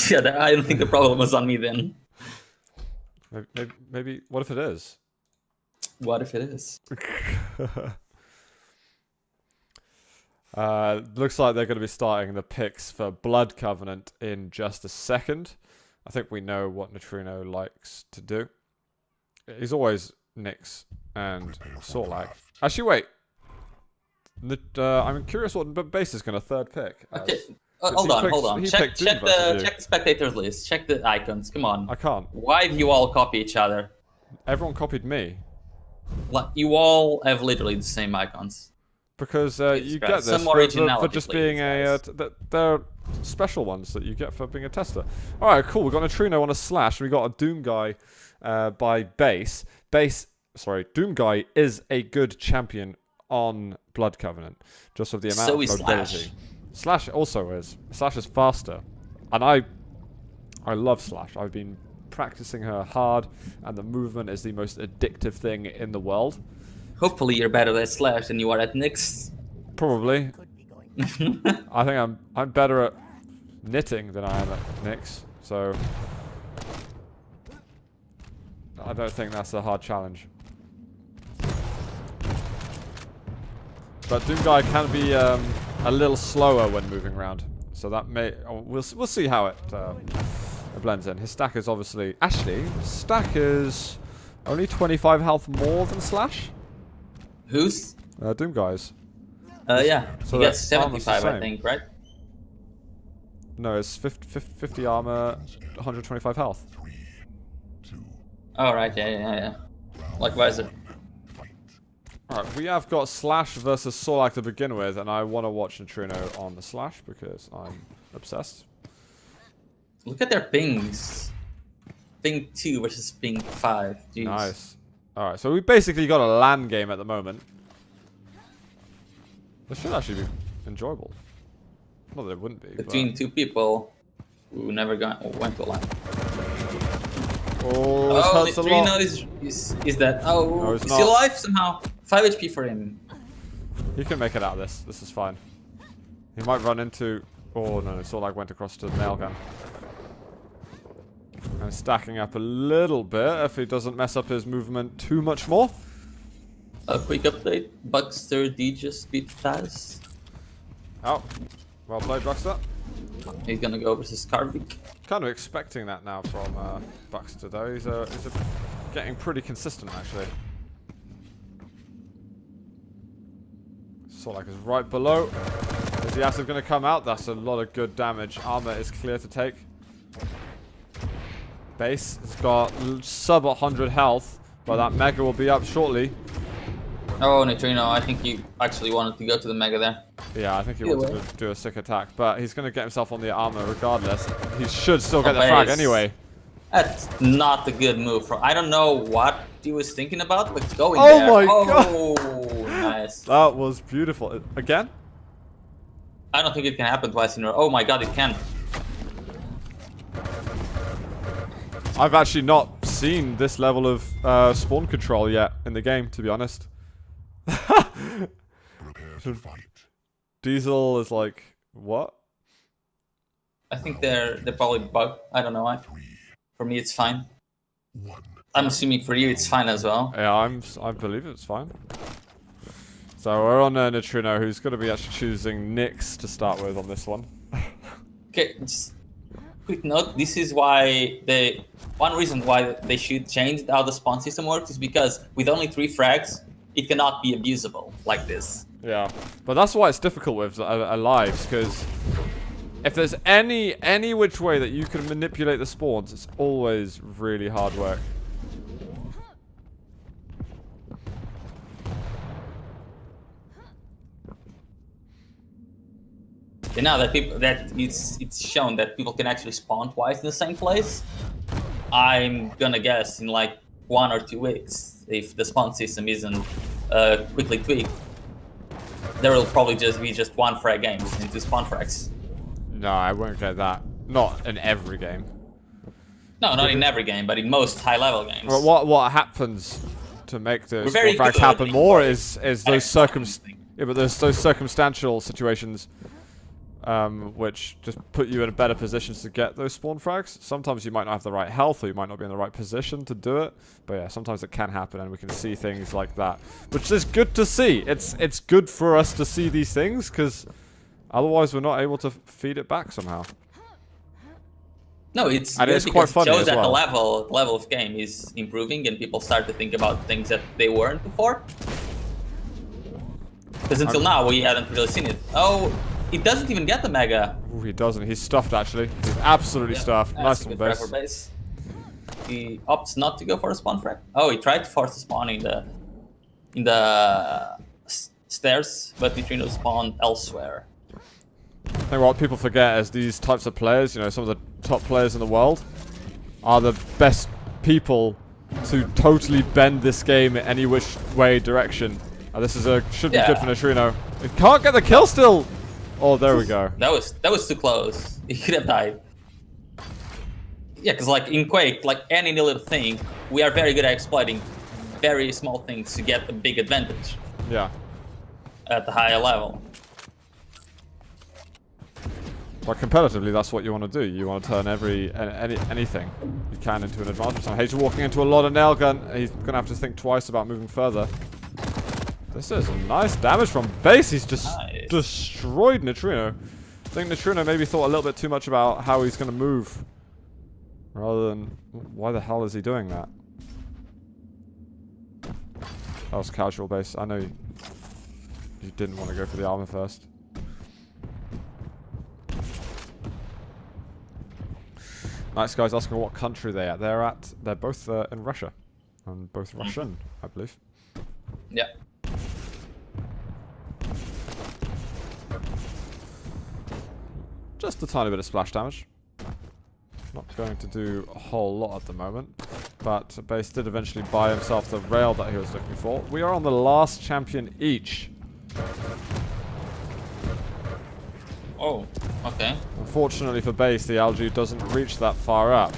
Yeah, I don't think the problem was on me then. Maybe. What if it is? What if it is? Looks like they're going to be starting the picks for Blood Covenant in just a second. I think we know what Nitrino likes to do. He's always Nyx and Sorlak. Actually, wait. I'm curious what base is going to third pick. Okay, hold on. Check the spectators list. Check the icons. Come on. I can't. Why do you all copy each other? Everyone copied me. Like, you all have literally the same icons. Because you get this for just being they're special ones that you get for being a tester. Alright, cool. We've got a Nitrino on a slash. We got a Doom guy by base. Doom guy is a good champion on Blood Covenant. Just with the amount of mobility. Slash also is. Slash is faster. And I love Slash. I've been practicing her hard, and the movement is the most addictive thing in the world. Hopefully you're better at Slash than you are at Nyx. Probably. I think I'm better at knitting than I am at Nyx, so I don't think that's a hard challenge. But Doom Guy can be a little slower when moving around, so that may we'll see how it blends in. His stack is obviously stack is only 25 health more than Slash. Who's? Doom Guy's. Yeah. So he gets 75, I think, right? No, it's 50 armor, 125 health. Oh, right, yeah. Like, why is it? Alright, we have got Slash versus Sorlak to begin with, and I want to watch Nitrino on the Slash because I'm obsessed. Look at their pings. Ping 2 versus ping 5. Jeez. Nice. Alright, so we basically got a LAN game at the moment. This should actually be enjoyable. Not that it wouldn't be. Between two people who never went to LAN. Oh, Nitrino is that. Oh, no, he's still alive somehow. 5 HP for him. He can make it out of this. This is fine. He might run into... Oh, no, it's all like went across to the nail gun. And stacking up a little bit if he doesn't mess up his movement too much more. A quick update. Buckster D just beat Faz. Oh, well played, Buckster. He's gonna go versus Karvik. Kind of expecting that now from Buckster, though. He's getting pretty consistent, actually. Sorlak is right below. Is the acid going to come out? That's a lot of good damage. Armor is clear to take. Base has got sub 100 health, but that Mega will be up shortly. Oh, Nitrino, I think you actually wanted to go to the Mega there. Yeah, I think he wanted to do a sick attack, but he's going to get himself on the armor regardless. He should still get the frag anyway. That's not a good move. I don't know what he was thinking about, but going there. Oh my god! Oh, nice. That was beautiful. Again? I don't think it can happen twice in a row. Oh my god, it can. I've actually not seen this level of spawn control yet in the game, to be honest. Diesel is like, what? I think they're probably bugged. I don't know why. For me, it's fine. I'm assuming for you, it's fine as well. Yeah, I believe it's fine. So we're on Nitrino, who's going to be actually choosing Nyx to start with on this one. Okay, just quick note. This is why one reason why they should change how the spawn system works is because with only 3 frags, it cannot be abusable like this. Yeah, but that's why it's difficult with lives, because if there's any which way that you can manipulate the spawns, it's always really hard work. You know that it's shown that people can actually spawn twice in the same place. I'm gonna guess in like 1 or 2 weeks, if the spawn system isn't quickly tweaked, there will probably just be 1 frag games into spawn frags. No, I won't get that. Not in every game. No, not in every game, but in most high-level games. Well, what happens to make the spawn frags happen more is those those circumstantial situations which just put you in a better position to get those spawn frags. Sometimes you might not have the right health, or you might not be in the right position to do it. But yeah, sometimes it can happen, and we can see things like that, which is good to see. It's good for us to see these things, because otherwise we're not able to feed it back somehow. No, it's and good it's quite funny it shows as well. that the level of game is improving, and people start to think about things that they weren't before. Because until now, we hadn't really seen it. Oh, he doesn't even get the Mega. Ooh, he doesn't. He's stuffed, actually. He's absolutely stuffed. Nice one, base. He opts not to go for a spawn frag. Oh, he tried to force the spawn in the stairs, but Nitrino spawned elsewhere. I think what people forget is these types of players, you know, some of the top players in the world, are the best people to totally bend this game in any which way direction. This is should be good for Nitrino. It can't get the kill still. Oh, there we go. That was too close. He could have died. Yeah, because like in Quake, like any little thing, we are very good at exploiting very small things to get a big advantage. Yeah. At the higher level. But competitively, that's what you want to do. You want to turn anything you can into an advantage. He's walking into a lot of nail gun. He's gonna have to think twice about moving further. This is nice damage from base. He's just destroyed Nitrino. I think Nitrino maybe thought a little bit too much about how he's going to move, rather than why the hell is he doing that? That was casual base. I know you didn't want to go for the armor first. Nice guys asking what country they're at. They're both in Russia, and both Russian, I believe. Yeah. Just a tiny bit of splash damage. Not going to do a whole lot at the moment. But Base did eventually buy himself the rail that he was looking for. We are on the last champion each. Oh, okay. Unfortunately for Base, the algae doesn't reach that far up.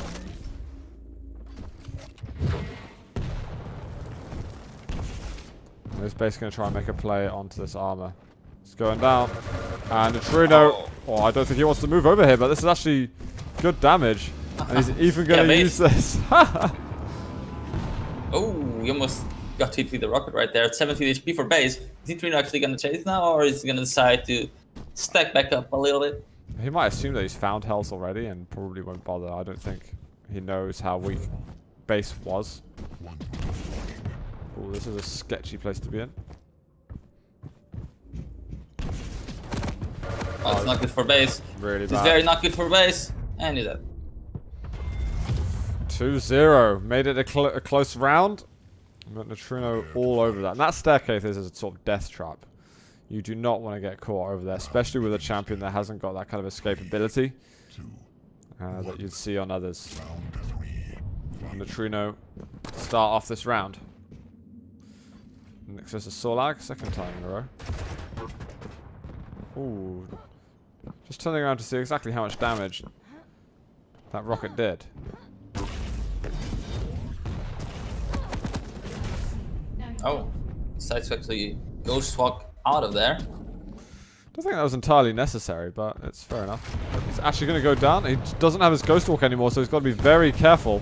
This Base going to try and make a play onto this armor. It's going down. And Nitrino. Oh, I don't think he wants to move over here, but this is actually good damage. And he's even going to use this. Oh, he almost got hit with the rocket right there. At 17 HP for Base. Is Nitrino actually going to chase now, or is he going to decide to stack back up a little bit? He might assume that he's found health already and probably won't bother. I don't think he knows how weak Base was. Oh, this is a sketchy place to be in. Oh, it's not good for Base. Really bad. It's very not good for Base. And he's dead. 2-0. Made it a close round. But Nitrino all over that. And that staircase is a sort of death trap. You do not want to get caught over there, especially with a champion that hasn't got that kind of escapability that you'd see on others. Nitrino start off this round. Next is a Solag, second time in a row. Ooh. Just turning around to see exactly how much damage that rocket did. Oh, decides to actually ghost walk out of there. I don't think that was entirely necessary, but it's fair enough. He's actually going to go down. He doesn't have his ghost walk anymore, so he's got to be very careful.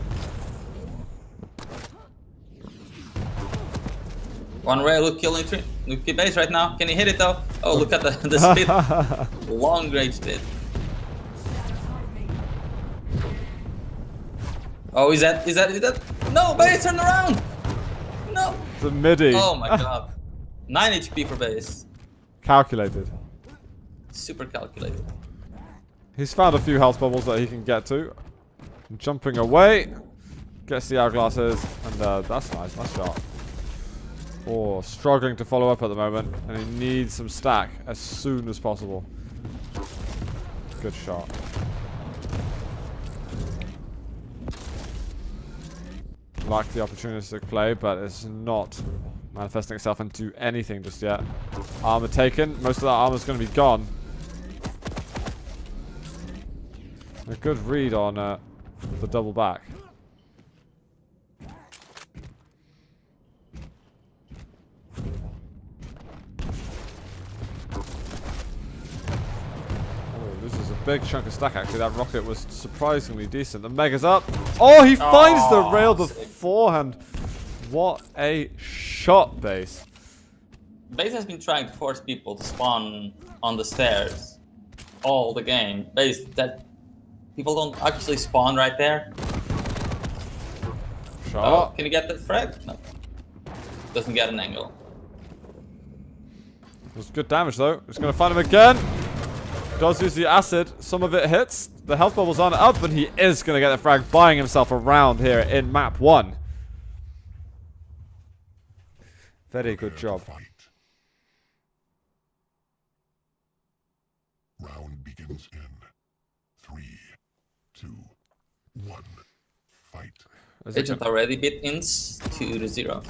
One rail will kill Base right now. Can he hit it though? Oh, look at the speed. Long range speed. Oh, is that? No, Base, turn around! No! The midi. Oh my god. 9 HP for Base. Calculated. Super calculated. He's found a few health bubbles that he can get to. Jumping away. Gets the hourglasses. And that's nice. Nice shot. Oh, struggling to follow up at the moment. And he needs some stack as soon as possible. Good shot. Like the opportunistic play, but it's not manifesting itself into anything just yet. Armor taken. Most of that armor's going to be gone. A good read on the double back. big chunk of stack actually. That rocket was surprisingly decent. The Mega's up. Oh, he finds the rail beforehand. What a shot, Base. Base has been trying to force people to spawn on the stairs all the game. Base, that people don't actually spawn right there. Shot. Oh, can you get that frag? No. Doesn't get an angle. It was good damage though. Just gonna find him again. Does use the acid. Some of it hits. The health bubbles aren't up, but he is gonna get the frag, buying himself around here in map 1. Very good job. Round begins in 3, 2, 1. Fight. Agent already beat Ins 2-0.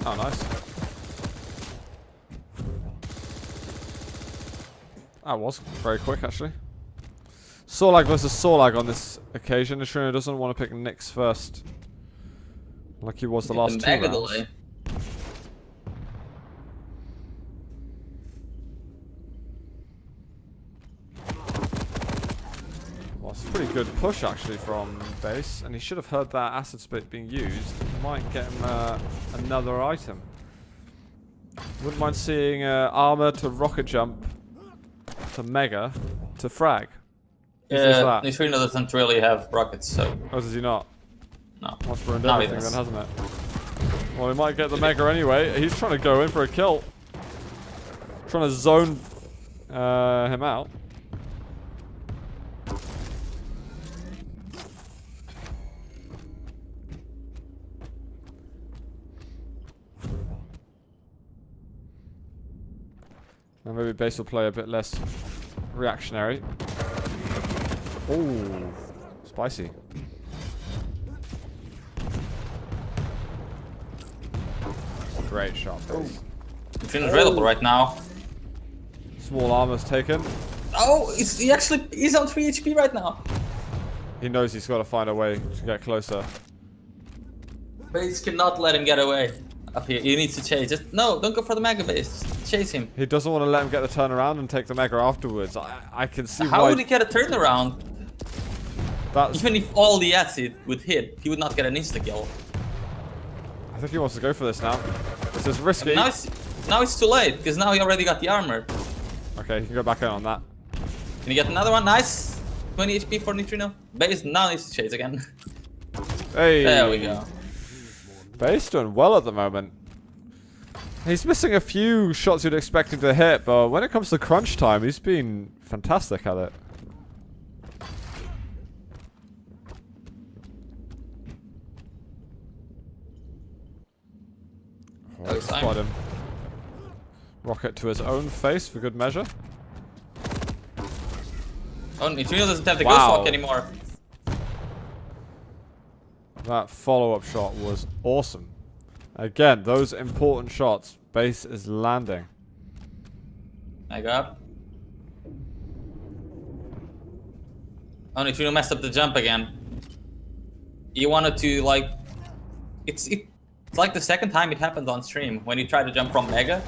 Oh, nice. That was very quick, actually. Sorlag versus Sorlag on this occasion. Nitrino doesn't want to pick Nyx first, like he was the last 2 rounds. Delay. Well, it's a pretty good push, actually, from Base, and he should have heard that acid split being used. Might get him another item. Wouldn't mind seeing armor to rocket jump to Mega to frag. Yeah, Nitrino doesn't really have rockets, so... Oh, does he not? No. That's ruined everything then, hasn't it? Well, he might get the Mega anyway. He's trying to go in for a kill. Trying to zone him out. Now maybe Base will play a bit less reactionary. Oh, spicy. Great shot, Base. It's available right now. Small armor's taken. Oh, he's on 3 HP right now. He knows he's got to find a way to get closer. Base cannot let him get away. Up here, he needs to chase. Just no, don't go for the Mega Base. Just chase him. He doesn't want to let him get the turnaround and take the Mega afterwards. I can see How why. would he get a turnaround? That's... Even if all the acid would hit, he would not get an insta kill. I think he wants to go for this now. This is risky. Now it's too late because now he already got the armor. Okay, he can go back in on that. Can you get another one? Nice. 20 HP for Nitrino. Base now needs to chase again. Hey. There we go. Base doing well at the moment. He's missing a few shots you'd expect him to hit, but when it comes to crunch time, he's been fantastic at it. Oh, spot him. Rocket to his own face for good measure. Oh, Nitrino doesn't have the ghost walk anymore. That follow-up shot was awesome. Again, those important shots. Base is landing. I got. Oh, Nitrino messed up the jump again. He wanted to like. It's like the second time it happened on stream when he tried to jump from Mega.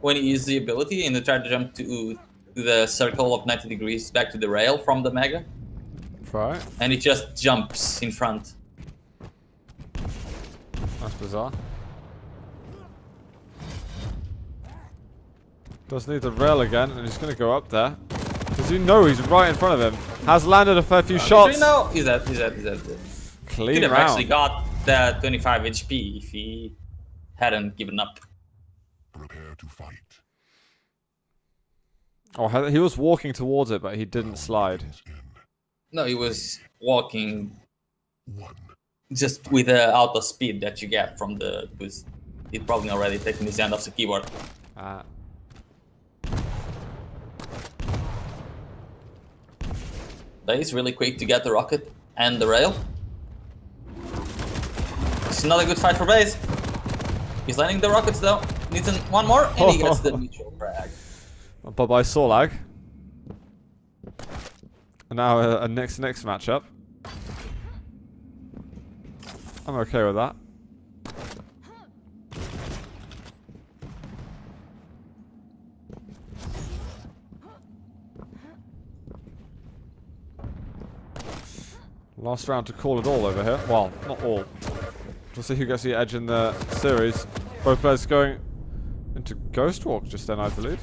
When he used the ability and he tried to jump to the circle of 90 degrees back to the rail from the Mega. Right. And he just jumps in front. That's bizarre. Does need the rail again, and he's going to go up there. Does he know he's right in front of him? Has landed a fair few shots. No, he's dead. Clean Could have round. actually got that 25 HP if he hadn't given up. Prepare to fight. Oh, he was walking towards it, but he didn't slide. No, he was walking 1. just with the auto speed that you get from the... Because he'd probably already taken his hand off the keyboard. Ah. But he's really quick to get the rocket and the rail. It's not a good fight for Base. He's landing the rockets though. Needs one more and he gets the neutral frag. Bye-bye Sorlag. And now a Nyx matchup. I'm okay with that. Last round to call it all over here. Well, not all. We'll see who gets the edge in the series. Both players going into Ghost Walk just then, I believe.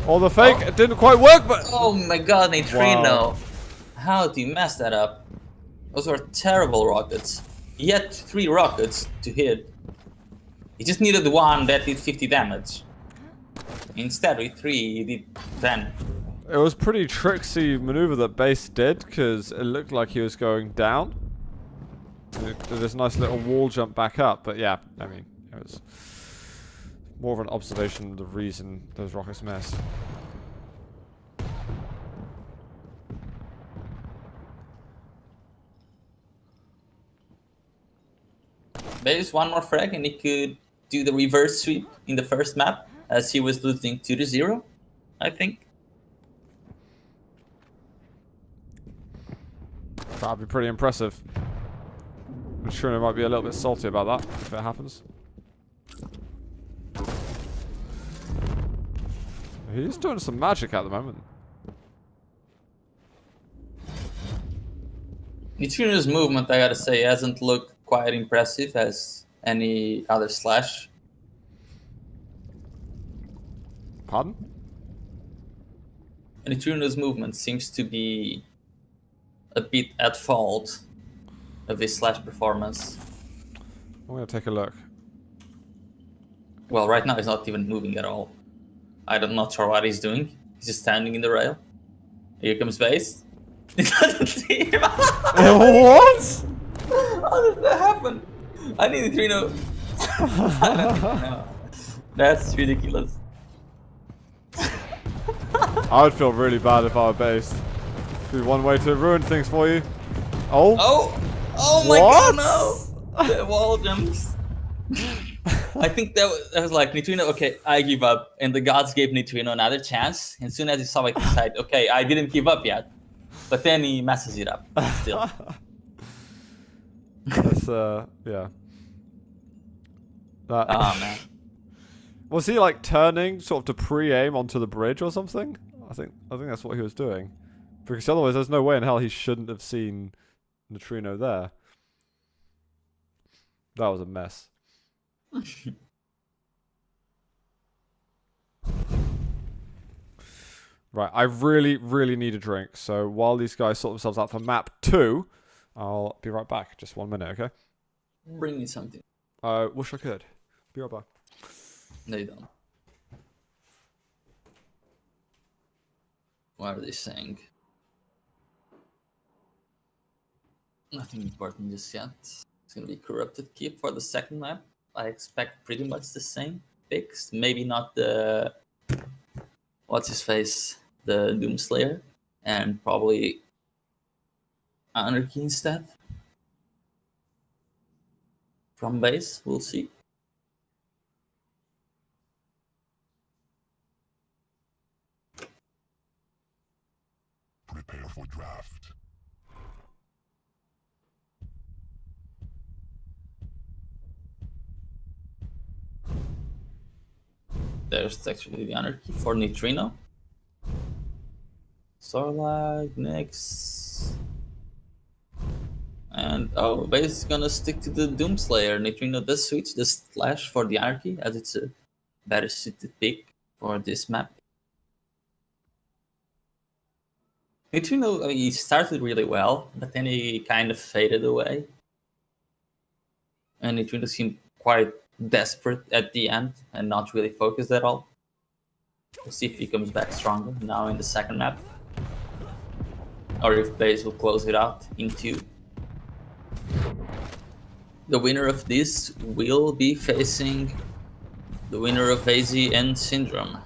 Oh, the fake! It didn't quite work, but... Oh my god, Nitrino! Wow. How do you mess that up? Those were terrible rockets. He had 3 rockets to hit. He just needed one that did 50 damage. Instead, with 3, he did 10. It was pretty tricksy maneuver that Base did, because it looked like he was going down. Did this nice little wall jump back up, but yeah, I mean, it was more of an observation of the reason those rockets missed. There's one more frag and he could do the reverse sweep in the first map as he was losing 2-0, I think. That'd be pretty impressive. Nitrino might be a little bit salty about that if it happens. He's doing some magic at the moment. Nitrino's movement, I gotta say, hasn't looked quite impressive as any other Slash. Pardon? Nitrino's movement seems to be a bit at fault of his Slash performance. I'm gonna take a look. Well, right now he's not even moving at all. I'm not sure what he's doing. He's just standing in the rail. Here comes Base. It doesn't see him. What? How did that happen? I need Nitrino. No. That's ridiculous. I would feel really bad if I were Base. Be one way to ruin things for you. Oh. Oh my god, no! The wall jumps. I think that was like, Nitrino, okay, I give up. And the gods gave Nitrino another chance. And as soon as he saw it, he decided, okay, I didn't give up yet. But then he messes it up still. That's, yeah. Oh, man. Was he like turning sort of to pre-aim onto the bridge or something? I think that's what he was doing. Because otherwise there's no way in hell he shouldn't have seen Nitrino there. That was a mess. Right, I really, really need a drink. So while these guys sort themselves out for map 2, I'll be right back. Just 1 minute, okay? Bring me something. I wish I could. Be right back. No, you don't. What are they saying? Nothing important just yet. It's gonna be Corrupted Keep for the second map. I expect pretty much the same picks. Maybe not the... What's his face? The Doomslayer. And probably Anarchy instead. From base, we'll see. Prepare for draft. There's actually the Anarchy for Nitrino. Starlight next. And oh, base is gonna stick to the Doomslayer. Nitrino does switch the Slash for the Anarchy as it's a better suited pick for this map. Nitrino, he started really well, but then he kind of faded away. And Nitrino seemed quite desperate at the end and not really focused at all. We'll see if he comes back stronger now in the second map. Or if base will close it out in 2. The winner of this will be facing the winner of AZ and Syndrome.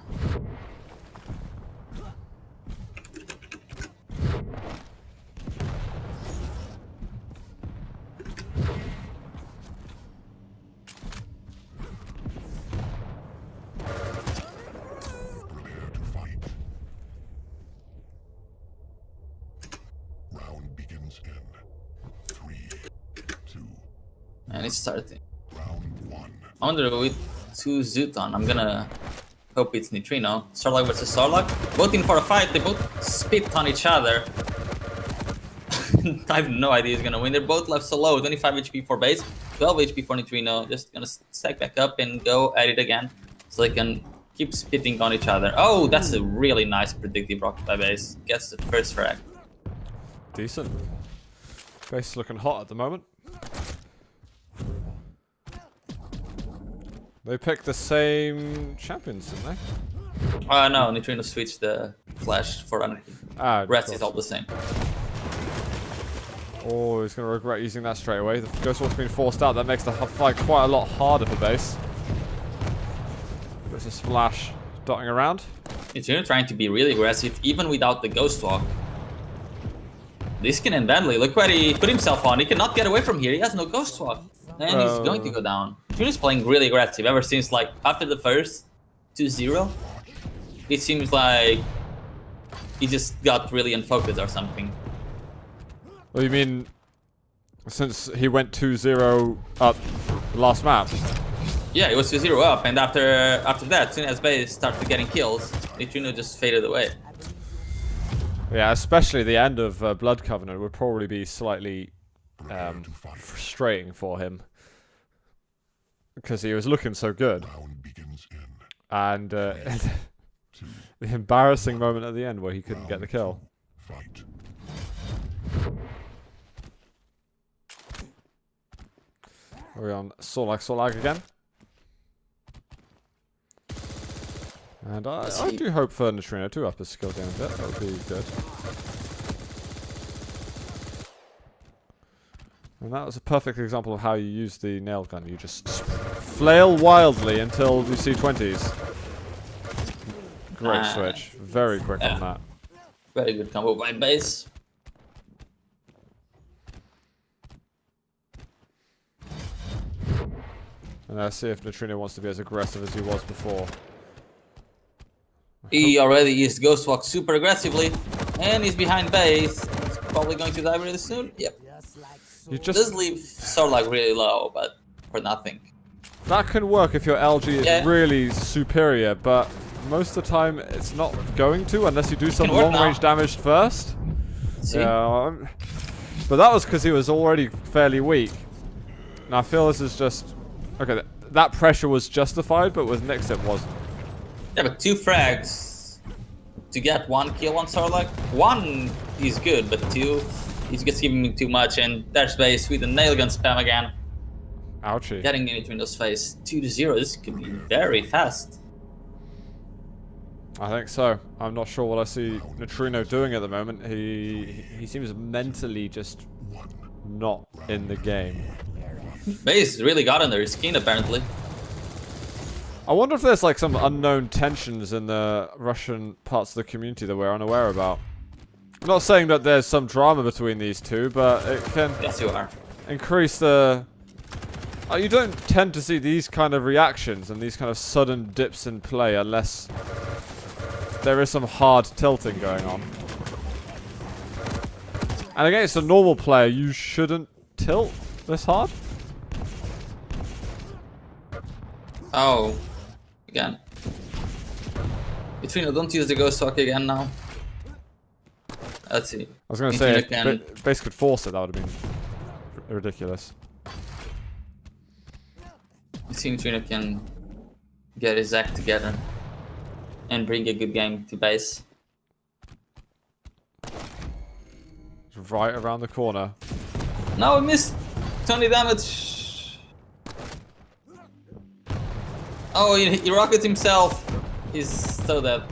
Prepare to fight. Round begins in 3, 2. And it's starting. Round 1. I wonder with 2 Zoot on, I'm gonna hope it's Nitrino. Starlock versus Starlock. Both in for a fight, they both spit on each other. I have no idea who's gonna win. They're both left so low. 25 HP for base, 12 HP for Nitrino. Just gonna stack back up and go at it again, so they can keep spitting on each other. Oh, that's a really nice predictive rocket by base. Gets the first frag. Decent. Base looking hot at the moment. They picked the same champions, didn't they? No, Nitrino switched the flash for Anarchy. Rats is all the same. Oh, he's going to regret using that straight away. The Ghost Walk's been forced out. That makes the fight quite a lot harder for base. There's a splash dotting around. Nitrino trying to be really aggressive, even without the Ghost Walk. This can end badly. Look where he put himself on. He cannot get away from here. He has no Ghost Walk. And he's going to go down. Nitrino's playing really aggressive ever since, like, after the first 2-0. It seems like he just got really unfocused or something. Well, you mean since he went 2-0 up the last map? Yeah, it was 2-0 up, and after that, as soon as base started getting kills, Nitrino just faded away. Yeah, especially the end of Blood Covenant would probably be slightly frustrating for him. Because he was looking so good. And the embarrassing moment at the end where he couldn't get the kill. Are we on Solag again? And I do hope for Nitrino to up his skill game a bit. That would be good. And that was a perfect example of how you use the nail gun. You just flail wildly until you see 20s. Great switch. Very quick on that. Very good combo by base. And let's see if Nitrino wants to be as aggressive as he was before. He already used Ghost Walk super aggressively, and he's behind base. He's probably going to die really soon. Yep. You just does leave Solag really low, but for nothing. That can work if your LG is really superior, but most of the time it's not going to unless you do some long-range damage first. Yeah, but that was because he was already fairly weak. And I feel this is just... Okay, that pressure was justified, but with Nyx it wasn't. Yeah, but 2 frags to get 1 kill on Solag. 1 is good, but 2... He's just giving me too much, and there's base with the nail gun spam again. Ouchie. Getting in Nitrino's face. 2-0, this could be very fast. I think so. I'm not sure what I see Nitrino doing at the moment. He seems mentally just not in the game. Base really got under his skin, apparently. I wonder if there's like some unknown tensions in the Russian parts of the community that we're unaware about. I'm not saying that there's some drama between these two, but it can increase the... you don't tend to see these kind of reactions and these kind of sudden dips in play unless there is some hard tilting going on. And against a normal player, you shouldn't tilt this hard. Oh, again. Nitrino, don't use the Ghost Walk again now. Let's see. I was going to say, if base could force it, that would have been ridiculous. I think Nitrino can get his act together and bring a good game to base. Right around the corner. No, he missed 20 damage. Oh, he rockets himself. He's so dead.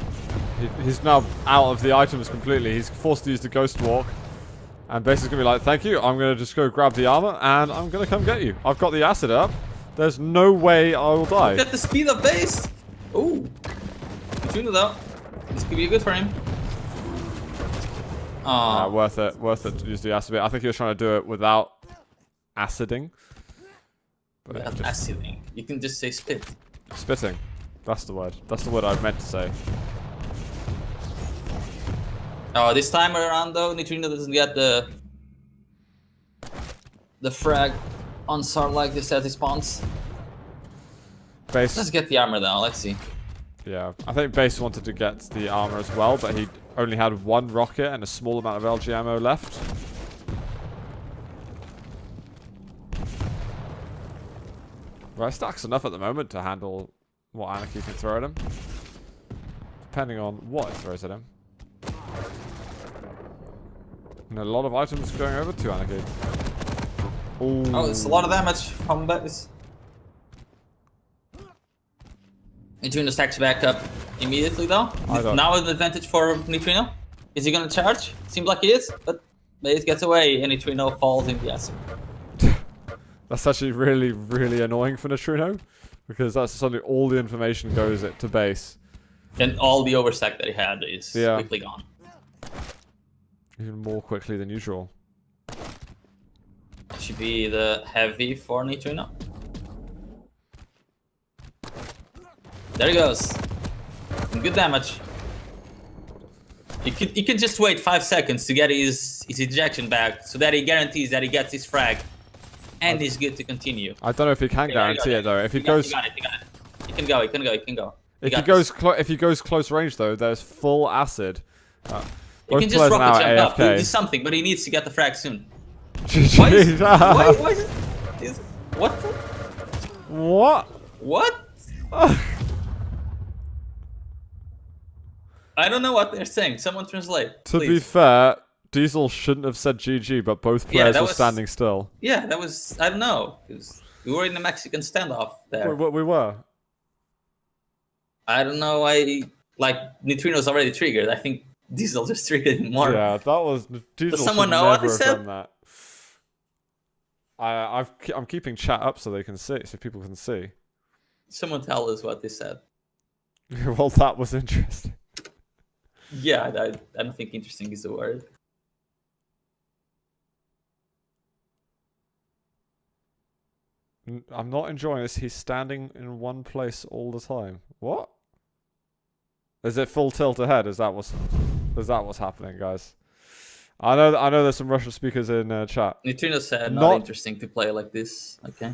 He's now out of the items completely. He's forced to use the Ghost Walk. And basically going to be like, thank you, I'm going to just go grab the armor and I'm going to come get you. I've got the acid up. There's no way I will die. Look at the speed of base. Ooh. Nitrino though. This could be good for him. Worth it. Worth it to use the acid bit. I think he was trying to do it without aciding. Without aciding. You can just say spit. Spitting. That's the word. That's the word I meant to say. Oh, this time around though, Nitrino doesn't get the frag on Sar like this as he spawns. Base. Let's get the armor though, let's see. Yeah, I think Base wanted to get the armor as well, but he only had 1 rocket and a small amount of LG ammo left. Right, stacks enough at the moment to handle what Anarchy can throw at him. Depending on what it throws at him. And a lot of items going over to Anarchy. Ooh. Oh, it's a lot of damage from base. Nitrino stacks back up immediately though. Now an advantage for Nitrino. Is he gonna charge? Seems like he is, but base gets away and Nitrino falls in the acid. That's actually really, really annoying for Nitrino. Because that's suddenly all the information goes to base. And all the overstack that he had is quickly gone. Even more quickly than usual. Should be the heavy for Nitrino. There he goes. Some good damage. He can just wait 5 seconds to get his ejection back so that he guarantees that he gets his frag. And he's good to continue. I don't know if he can guarantee it though. If he goes... He got it. He can go. If he goes close range though, there's full acid. He can just rocket jump up. He'll do something, but he needs to get the frag soon. Why is it? What? What? I don't know what they're saying. Someone translate. To be fair, Diesel shouldn't have said GG, but both players were standing still. Yeah, that was... I don't know. We were in a Mexican standoff there. We were. I don't know why... Like, Nitrino's already triggered. I think Diesel just triggered him more. Yeah, that was... Diesel Does someone know what they said? That. I'm keeping chat up so they can see, so people can see. Someone tell us what they said. Well, that was interesting. Yeah, I don't think interesting is the word. I'm not enjoying this. He's standing in one place all the time. What? Is it full tilt ahead? Is that what's happening, guys? I know there's some Russian speakers in chat. Nitrino said not interesting to play like this. Okay.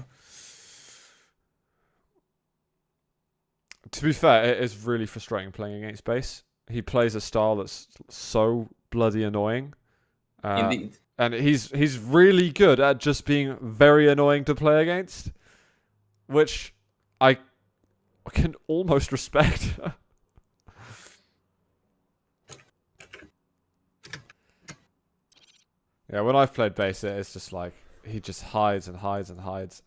To be fair, it is really frustrating playing against base. He plays a style that's so bloody annoying. Indeed. And he's really good at just being very annoying to play against, which I can almost respect. Yeah, when I've played base, it's just like he just hides and hides and hides.